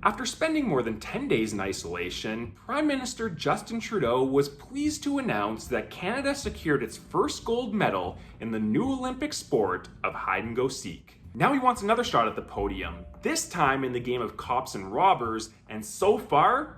After spending more than 10 days in isolation, Prime Minister Justin Trudeau was pleased to announce that Canada secured its first gold medal in the new Olympic sport of hide-and-go-seek. Now he wants another shot at the podium, this time in the game of cops and robbers, and so far,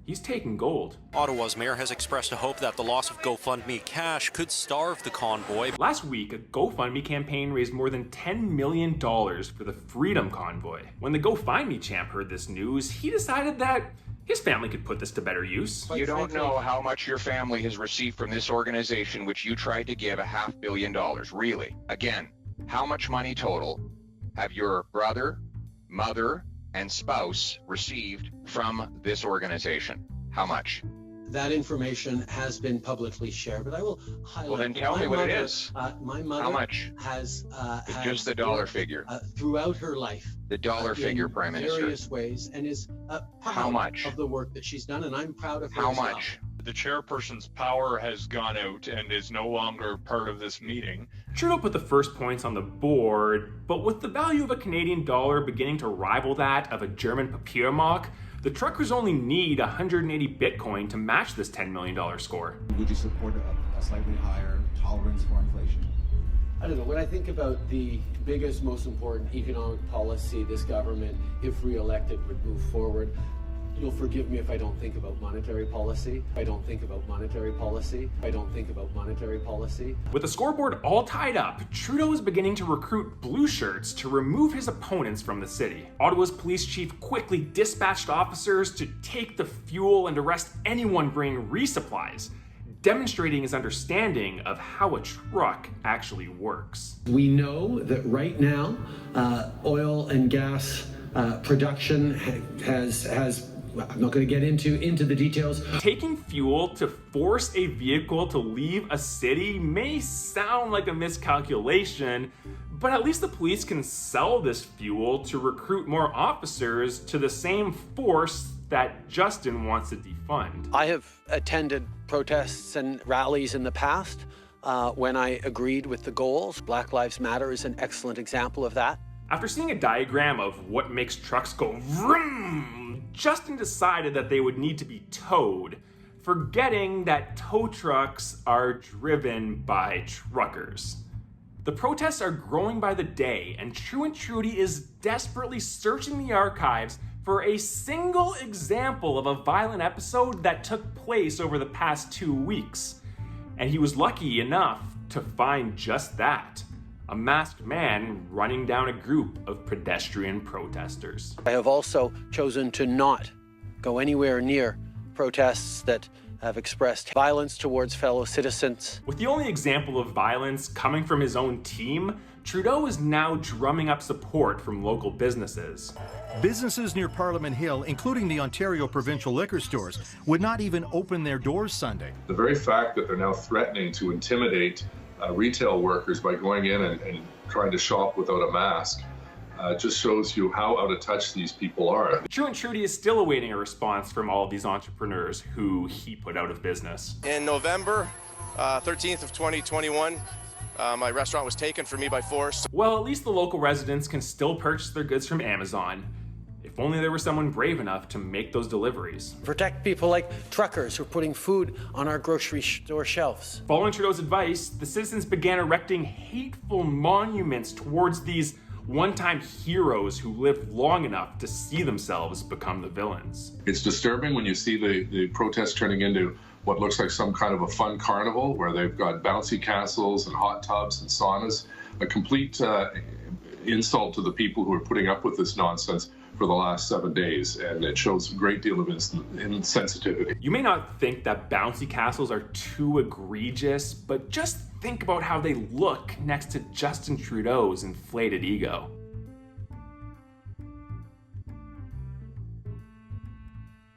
he's taken gold. Ottawa's mayor has expressed a hope that the loss of GoFundMe cash could starve the convoy. Last week, a GoFundMe campaign raised more than $10 million for the Freedom Convoy. When the GoFundMe champ heard this news, he decided that his family could put this to better use. You don't know how much your family has received from this organization, which you tried to give $500 million. Really? Again, how much money total have your brother, mother, and spouse received from this organization? How much? That information has been publicly shared, but I will highlight. Well, then tell me what it is. My mother How much? has just the dollar figure. Throughout her life. The dollar figure, Prime Minister. In various ways, and is How much of the work that she's done, and I'm proud of her. How as well. much? The chairperson's power has gone out and is no longer part of this meeting. Trudeau put the first points on the board, but with the value of a Canadian dollar beginning to rival that of a German Papiermark, the truckers only need 180 Bitcoin to match this $10 million score. Would you support a slightly higher tolerance for inflation? I don't know. When I think about the biggest, most important economic policy this government, if re-elected, would move forward, you'll forgive me if I don't think about monetary policy. I don't think about monetary policy. I don't think about monetary policy. With the scoreboard all tied up, Trudeau is beginning to recruit blue shirts to remove his opponents from the city. Ottawa's police chief quickly dispatched officers to take the fuel and arrest anyone bringing resupplies, demonstrating his understanding of how a truck actually works. We know that right now, oil and gas production has I'm not going to get into the details. Taking fuel to force a vehicle to leave a city may sound like a miscalculation, but at least the police can sell this fuel to recruit more officers to the same force that Justin wants to defund. I have attended protests and rallies in the past when I agreed with the goals. Black Lives Matter is an excellent example of that. After seeing a diagram of what makes trucks go vroom, Justin decided that they would need to be towed, forgetting that tow trucks are driven by truckers. The protests are growing by the day, and True and Trudy is desperately searching the archives for a single example of a violent episode that took place over the past 2 weeks. And he was lucky enough to find just that. A masked man running down a group of pedestrian protesters. I have also chosen to not go anywhere near protests that have expressed violence towards fellow citizens. With the only example of violence coming from his own team, Trudeau is now drumming up support from local businesses. Businesses near Parliament Hill, including the Ontario provincial liquor stores, would not even open their doors Sunday. The very fact that they're now threatening to intimidate retail workers by going in and trying to shop without a mask just shows you how out of touch these people are. True and Trudy is still awaiting a response from all of these entrepreneurs who he put out of business. In November 13th of 2021, my restaurant was taken from me by force. Well, at least the local residents can still purchase their goods from Amazon. If only there was someone brave enough to make those deliveries. Protect people like truckers who are putting food on our grocery store shelves. Following Trudeau's advice, the citizens began erecting hateful monuments towards these one-time heroes who lived long enough to see themselves become the villains. It's disturbing when you see the protests turning into what looks like some kind of a fun carnival where they've got bouncy castles and hot tubs and saunas, a complete insult to the people who are putting up with this nonsense for the last 7 days, and it shows a great deal of insensitivity. You may not think that bouncy castles are too egregious, but just think about how they look next to Justin Trudeau's inflated ego.